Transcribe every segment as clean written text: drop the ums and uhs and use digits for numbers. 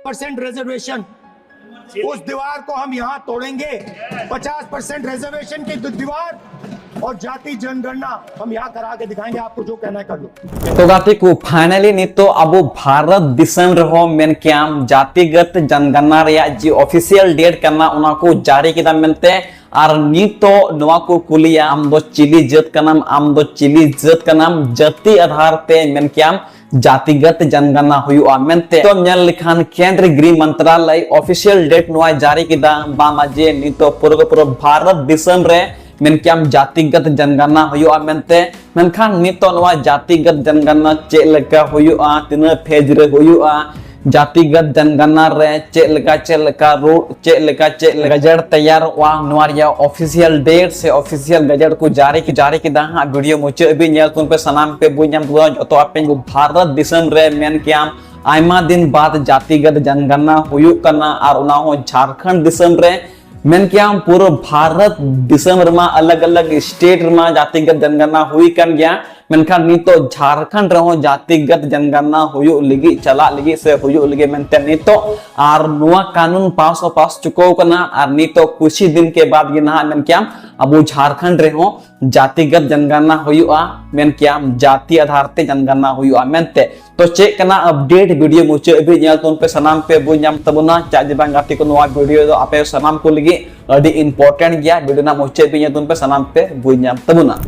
50% reservation, उस दीवार को हम यहाँ तोड़ेंगे। 50% रिजर्वेशन की दीवार और जाति जनगणना हम यहाँ करा के दिखाएंगे। आपको जो कहना है कर लो। तो गाती को फाइनली नितो अब भारत दिसम रहो मेन क्याम जातिगत जनगणना रे जी ऑफिशियल डेट करना उना को जारी किदा मेनते और नितो नवा को कुलिया आम दो चिली जत कनाम आम दो चिली जत कनाम जाति आधार पे मेन क्याम जातिगत जनगणना हुआ मेनते तो नेल लिखान केंद्र गृह मंत्रालय ऑफिशियल डेट नवा जारी किदा बामाजे नितो पूरा भारत दिसम रे मेन क्याम जातिगत जनगणना हुआ मेनते मेनखान नितो नवा जातिगत जनगणना चे लका हुआ तिना फेज रे हुआ जातिगत जनगणना रे चे लका रूट चे लका गजट तैयार वा नवारिया ऑफिशियल डेट से ऑफिशियल गजट को जारी किदा हा वीडियो मुचे भी नेल तुन पे सनाम पे बुझाम तो जतो आपे भारत दिसम रे मेन क्याम आयमा दिन बाद जातिगत जनगणना हुयु कना और उना हो झारखंड दिसम रे मेन क्याम पूरा भारत दिसम रमा अलग अलग स्टेट रमा जातिगत जनगणना हुई कन गया मेनखान नितो झारखंड रहो जातिगत जनगणना हुयु लगी चला लगी से हुयु लगी मेनते नितो और नुआ कानून पास चुको कना और नितो कुछ ही दिन के बाद ये ना मेन क्याम अब झारखंड रहो जातिगत जनगणना हुआ मेन क्याम जाति आधार ते जनगणना हुआ मेनते तो चेक कना अपडेट वीडियो मुचे भी नेल तुन पे सनाम पे बुझाम तबना चा जबांग गाती को नवा वीडियो दो आपे सनाम को लगी अडी इंपोर्टेंट गया वीडियो ना मुचे भी नेल तुन पे सनाम पे बुझाम तबना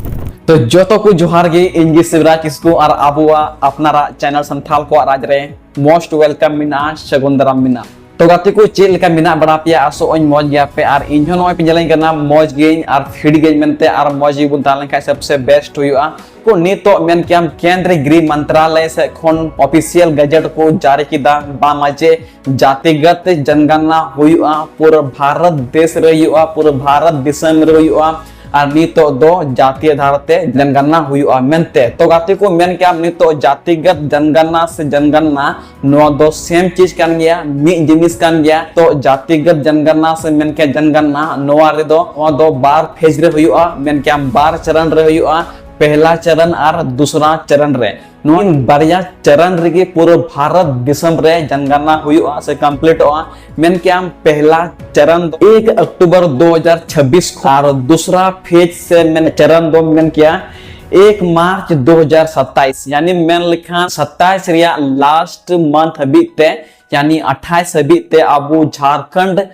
तो जो तो को जोहार गे इंजी शिवराज किसको और आबुआ अपना चैनल संथाल को राज रे मोस्ट वेलकम मिना सगुंदराम मिना तो गाती को चेल का मिना बड़ा पिया आसो ओन मौज गया पे और इन्हों नोय पे जलाइन करना मौज गेन और फीड गेन मनते और मौज बुन तालन का सबसे बेस्ट हुआ को नितो मेन क्याम केंद्र गृह मंत्रालय से खन ऑफिशियल गजट को जारी किदा बामाजे जातिगत जनगणना हुआ पूरा भारत देश रे हुआ पूरा भारत दिसम रे हुआ और नितो दो जाति आधार ते जनगणना हुआ मेनते तो गाती को मेन क्या नितो जातिगत जनगणना से जनगणना नो दो सेम चीज कान गया मी जिनिस कान गया तो जातिगत जनगणना से मेन क्या जनगणना नोआ रे दो बार फेज रे हुआ मेन क्या बार चरण रे हुआ पहला चरण और दूसरा चरण रे नोन बारिया चरण रे पूरा भारत दिसम रे जनगणना हुआ से कंप्लीट हुआ मेन क्या पहला चरण 1 अक्टूबर 2026 और दूसरा फेज से मेन चरण दो मेन क्या 1 मार्च 2027 यानी मेन लिखा 27 रिया लास्ट मंथ बीते यानी 28 बीते अब झारखंड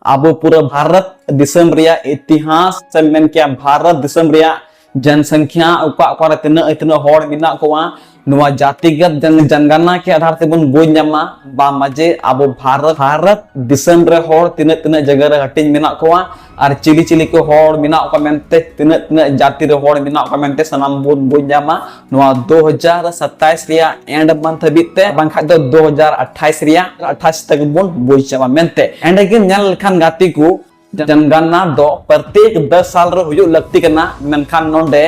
अब पूरा भारत दिसम रिया इतिहास से मेन क्या भारत दिसम रिया जनसंख्या उका इतना होड़ मिना कोआ नुआ जातिगत जनगणना के आधार से बन बुझ न्यामा बा मजे अब भारत दिसम रे होड़ तिना जगह रे हटिन मिना कोआ और चिली को होड़ मिना का मेनते तिना जाति रे होड़ मिना का मेनते सनाम बन बुझ न्यामा नुआ 2027 रिया एंड मंथ बीते बांखा दो 2028 रिया 28 तक बन बुझ जामा मेनते एंड अगेन नेल खान गाती को जनगणना दो प्रत्येक 10 साल रे हुयु लगती करना मेनखान नोंडे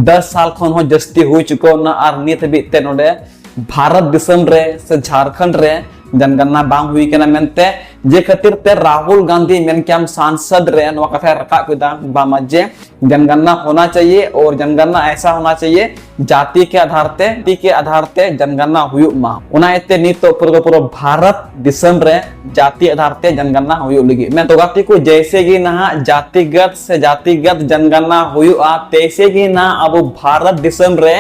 10 साल खन हो जस्ती हुई चुको ना और नित बीते नोंडे भारत दिसम रे से झारखंड रे जनगणना बांग हुई केना मेनते जे खातिर ते राहुल गांधी मेन क्याम सांसद रे नो कथा रखा कुदा बामजे जनगणना होना चाहिए और जनगणना ऐसा होना चाहिए जाति के आधार ते जनगणना हुयु मा उना एते नितो पूरा भारत दिसम रे जाति आधार ते जनगणना हुयु लगी मैं तो गाती को जैसे कि ना जातिगत से जातिगत जनगणना हुयु आ तैसे कि ना अब भारत दिसम रे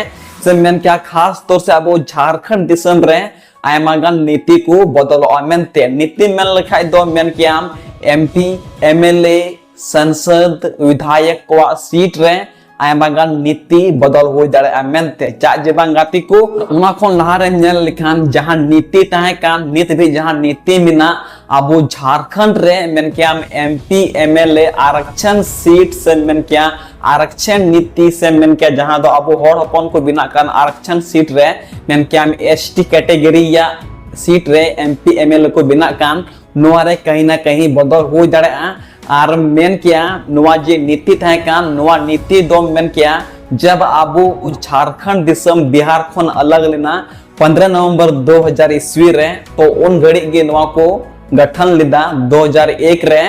से मेन क्या खास तौर से अब झारखंड दिसम रे आयमागन नीति को बदल मेनते नीति मेन लिखाई दो मेन क्या एमपी एमएलए संसद विधायक को सीट रे आयमागन नीति बदल हो दाड़े मेनते चा जेबांग गाती को उना खन लहा रे नेल लिखान जहां नीति ताहे कान नित भी जहां नीति मिना अब झारखंड रे मेन क्या एमपी एमएलए आरक्षण सीट से मेन क्या आरक्षण नीति से मेन क्या जहां दो अब होड़ अपन को बिना कान आरक्षण सीट रे मेन क्या एसटी कैटेगरी या सीट रे एमपी एमएलए को बिना कान नोआ रे कहीं ना कहीं बदल हो दाड़े और मेन क्या नोआ जे नीति थाहे कान नोआ नीति दो मेन क्या जब अब झारखंड दिसम बिहार खन अलग लेना 15 नवंबर 2000 ईस्वी रे तो उन घड़ी के नोआ को गठन लिदा 2001 रे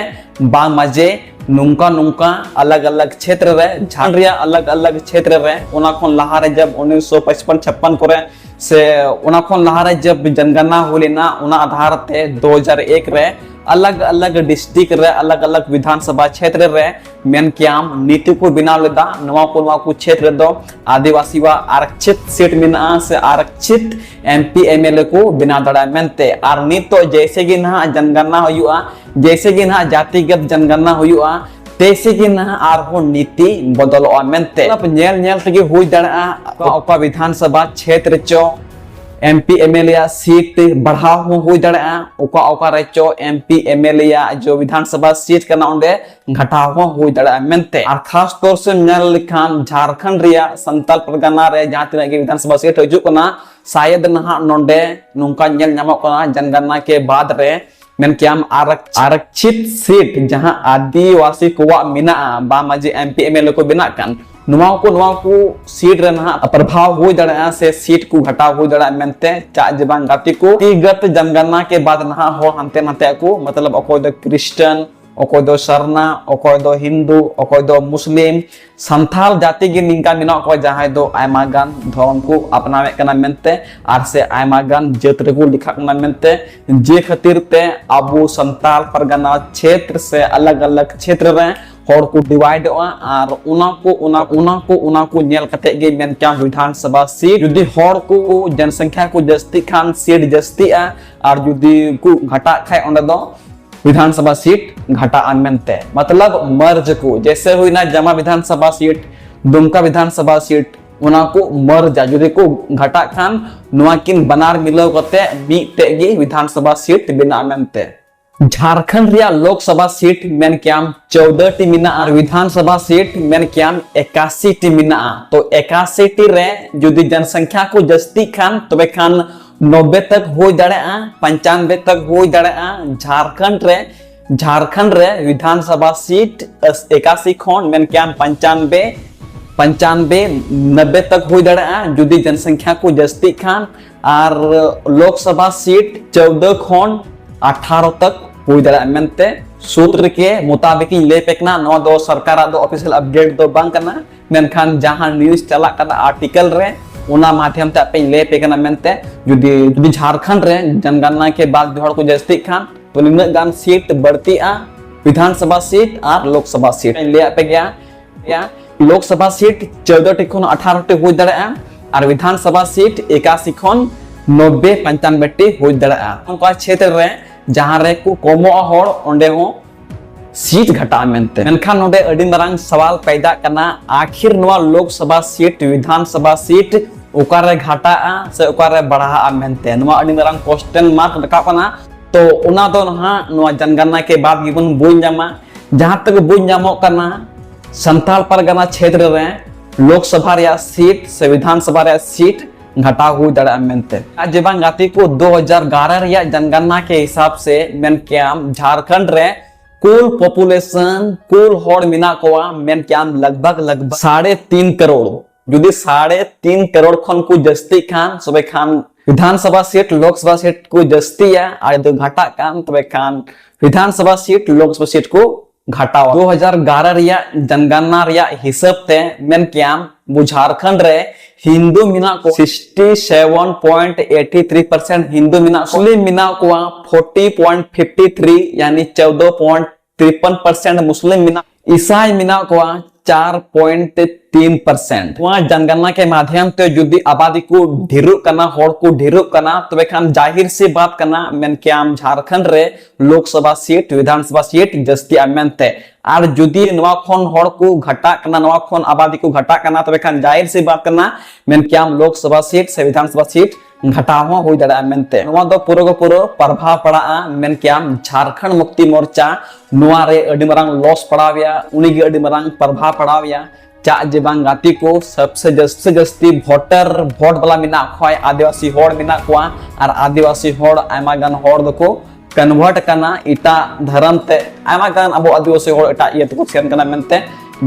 बा मजे नुंका नुंका अलग अलग क्षेत्र रे झारखंड रे अलग अलग क्षेत्र रे ओना खन लहा रे जब 1955-56 करे से ओना खन लहा रे जब जनगणना होलेना ओना आधार ते 2001 रे अलग अलग डिस्ट्रिक्ट रे अलग अलग विधानसभा क्षेत्र रे मेन क्याम नीति को बिना लेदा नवा को क्षेत्र दो आदिवासी वा आरक्षित सीट मिना से आरक्षित एमपी एमएलए को बिना दड़ा मेनते आर नितो जैसे कि ना जनगणना हुआ जैसे कि ना जातिगत जनगणना हुआ तैसे कि ना आर हो नीति बदलवा मेनते अब नेल नेल तगे हुई दड़ा ओका विधानसभा क्षेत्र चो एमपी एमएलए सीट बढ़ाव हो दड़ा ओका ओका रे चो एमपी एमएलए जो विधानसभा सीट करना उंडे घटाव हो दड़ा मेनते और खास तौर से नेल लिखान झारखंड रिया संताल परगना रे जहां तिना के विधानसभा सीट हजू कना शायद नहा नोंडे नुंका नेल ᱧᱟᱢᱚᱜ कना जनगणना के बाद रे मेन क्याम आरक्षित सीट जहां आदिवासी कोवा मिना बा माजे एमपी एमएलए को बिना कान नुवा को सीट रे ना प्रभाव हो दड़ा से सीट को घटाव हो दड़ा मेनते चा जबांग गाती को व्यक्तिगत जनगणना के बाद ना हो हंते नते को मतलब अकोय दो क्रिश्चियन अकोय दो सरना अकोय दो हिंदू अकोय दो मुस्लिम संथाल जाति के निंका मिना को जहां दो आयमा गान धर्म को अपनावे कना मेनते आर से आयमा गान जात रे को लिखा कना मेनते जे खातिर ते अबो संताल परगना क्षेत्र से अलग अलग क्षेत्र रे हर को डिवाइड और उना को नेल कते गे मेन क्या विधानसभा सीट जुदी हर को जनसंख्या को जस्ती खान सीट जस्ती और जुदी को घटा खाय ओंडे दो विधानसभा सीट घटा अनमेनते मतलब मर्ज को जैसे हुई ना जमा विधानसभा सीट दुमका विधानसभा सीट उना को मर्ज जुदी को घटा खान नुआ किन बनार मिलो कते मीते गे विधानसभा सीट बिना मेनते झारखंड रिया लोकसभा सीट मेन क्याम 14 टी मिना और विधानसभा सीट मेन क्याम 81 टी मिना तो 81 टी रे जुदी जनसंख्या को जस्ती खान तबे खान 90 तक हो दड़ा 95 तक हो दड़ा झारखंड रे विधानसभा सीट 81 खन मेन क्याम 95 90 तक हो दड़ा जुदी जनसंख्या को जस्ती खान और लोकसभा सीट 14 खन 18 तक हो दड़ा मेनते सूत्र के मुताबिक ले पेकना नो दो सरकार दो ऑफिशियल अपडेट दो बांग करना मेनखान जहां न्यूज़ चला करना आर्टिकल रे उना माध्यम ते पे ले पेकना मेनते जुदी झारखंड रे जनगणना के बाद हर को जस्ती खान तो निम्न गान सीट बढ़ती विधानसभा सीट और लोकसभा सीट ले पे गया लोकसभा सीट 14 टी खन 18 टी हो दड़ा और विधानसभा सीट 81 खन 90 95 टी हो दड़ा उनका क्षेत्र रे जहां रे को कोमो हर ओंडे हो सीट घटा मेनते मेनखान नोडे अडी मरांग सवाल पैदा करना आखिर नवा लोकसभा सीट विधानसभा सीट ओकारे घटा से ओकारे बढ़ा मेनते नवा अडी मरांग क्वेश्चन मार्क रखा कना तो उना दो नहा नवा जनगणना के बाद गिबन बुझ जामा जहां तक बुझ जामो करना संताल परगना क्षेत्र रे लोकसभा रे सीट से विधानसभा रे सीट घटा हुई दड़ा मेनते आज गाती को 2011 रिया जनगणना के हिसाब से मेन क्याम झारखंड रे कुल पॉपुलेशन कुल हॉड मिना कोआ मेन क्याम लगभग 3.5 करोड़ जुदी 3.5 करोड़ खन को जस्ती खान सबे खान विधानसभा सीट लोकसभा सीट को जस्ती है और दो घटा खान तबे खान विधानसभा सीट लोकसभा सीट को घटा 2011 रिया जनगणना रिया हिसाब ते मेन क्याम झारखंड रे हिंदू मिना को 67.83% हिंदू मिना मुस्लिम मिना को 40.53 यानी 14.53% मुस्लिम मिना ईसाई मिना को 4.3% वहाँ जनगणना के माध्यम से जुदी आबादी को ढेरू करना हर को ढेरू करना तो खान जाहिर से बात करना मेन क्याम झारखंड रे लोकसभा सीट विधानसभा सीट जस्ती मेनते और जुदी नवा खन हर को घटा करना नवा खन आबादी को घटा करना तो खान जाहिर से बात करना मेन क्याम लोकसभा सीट से विधानसभा सीट घटावा हो दड़ा मेनते नवा दो पूरा प्रभाव पड़ा मेन क्याम झारखंड मुक्ति मोर्चा नवा रे अडी मरांग लॉस पड़ाविया उनी गे अडी मरांग प्रभाव पड़ाविया चा जेबांग गाती को सबसे जस्ती वोट वाला मिना खय आदिवासी होड़ मिना कोआ और आदिवासी होड़ आयमा गान होड़ दको कन्वर्ट करना इटा धर्म ते आयमा गान अब आदिवासी होड़ इटा ये तो सेन करना मेनते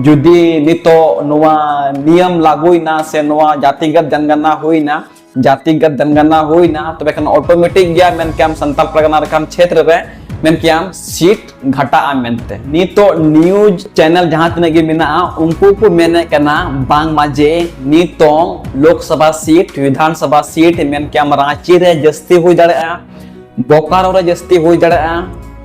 जुदी नितो नवा नियम लागुइना से नवा जातिगत जनगणना हुइना जातिगत जनगणना हुइना तबे खान ऑटोमेटिक गया मेन क्याम संताल परगना रकम क्षेत्र रे मेन क्या सीट घटा मेनते नी तो न्यूज चैनल जहां तने गे मेना उनको को मेने कना बांग माजे नी तो लोकसभा सीट विधानसभा सीट मेन क्या रांची रे जस्ती हुई दड़े बोकारो रे जस्ती हुई दड़े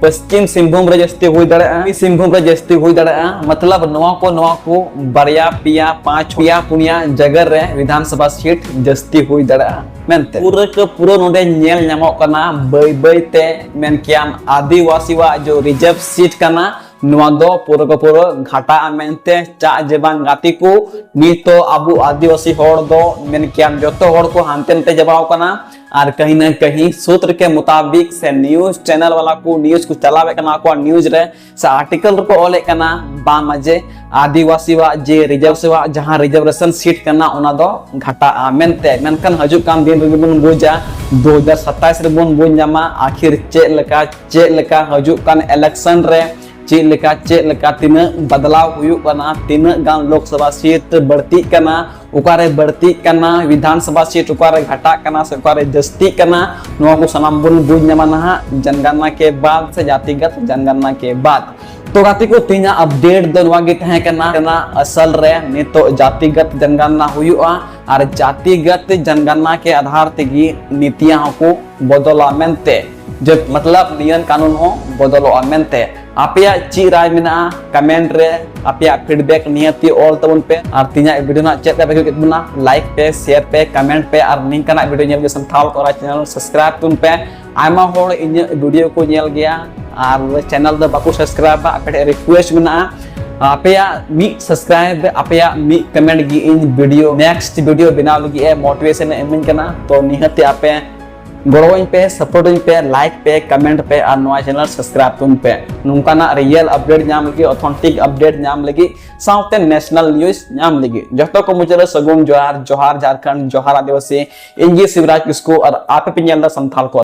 पश्चिम सिंहभूम रे जस्ती हुई दड़े सिंहभूम रे जस्ती हुई दड़े मतलब नवा को बरिया पिया पांच पिया पुनिया जगह रे विधानसभा सीट जस्ती हुई दड़े मेनते पूरा के पूरा नोडे नेल ᱧᱟᱢᱚᱜ ᱠᱟᱱᱟ ᱵᱟᱹᱭ ᱵᱟᱹᱭᱛᱮ ᱢᱮᱱ ᱠᱮᱭᱟᱢ आदिवासीवा जो रिजर्व सीट कना नुआ दो पूरा को पूरा घाटा मेनते चा जेबांग गाती को नी तो अबु आदिवासी होड़ दो मेन क्याम जोतो होड़ को हानते जबाव कना और कहीं न कहीं सूत्र के मुताबिक से न्यूज चैनल वाला को न्यूज को चलावे कना को न्यूज रे से आर्टिकल को ओले कना बा मजे आदिवासीवा जे रिजर्व सेवा जहां रिजर्वेशन सीट कना उना दो घाटा मेनते मेनकन हजू काम दिन रे बन बुझा 2027 रे बन बुझ जामा आखिर चे लेका हजू कान इलेक्शन रे चेलका तीन बदलाव हुयुक कना तीन गान लोकसभा सीट बढ़ती कना उकारे बढ़ती कना विधानसभा सीट उकारे घटा कना से उकारे जस्ती कना नुआ को सनाम बुन बुझ ᱧᱟᱢᱟ नहा जनगणना के बाद से जातिगत जनगणना के बाद तो गाती को तीना अपडेट दो नुआ गे तहे कना असल रे ने तो जातिगत जनगणना हुयुआ और जातिगत जनगणना के आधार तेगी नीतियां को बदला मेनते जब मतलब नियम कानून हो बदलो मेनते आपया ची राय मेना कमेंट रे आपया फीडबैक नियति ऑल तबन पे और तीना वीडियो ना चेक पे के बुना लाइक पे शेयर पे कमेंट पे और लिंक कना वीडियो नेल के संथाल करा चैनल सब्सक्राइब तुन पे आयमा होड़ इन वीडियो को नेल गया और चैनल द बाकू सब्सक्राइब आपे रिक्वेस्ट मेना आपया मी सब्सक्राइब आपया मी कमेंट गी इन वीडियो नेक्स्ट वीडियो बिना लगी ए मोटिवेशन एमिन कना तो निहते आपे गड़ोइन पे सपोर्टिंग पे लाइक पे कमेंट पे और नवा चैनल सब्सक्राइब तुम पे नुकाना रियल अपडेट नाम लगी ऑथेंटिक अपडेट नाम लगी साउथ नेशनल न्यूज नाम लगी जतो को मुझे सगुन जोहार जोहार झारखंड जोहार आदिवासी इंजी शिवराज किसको और आप पे संथाल को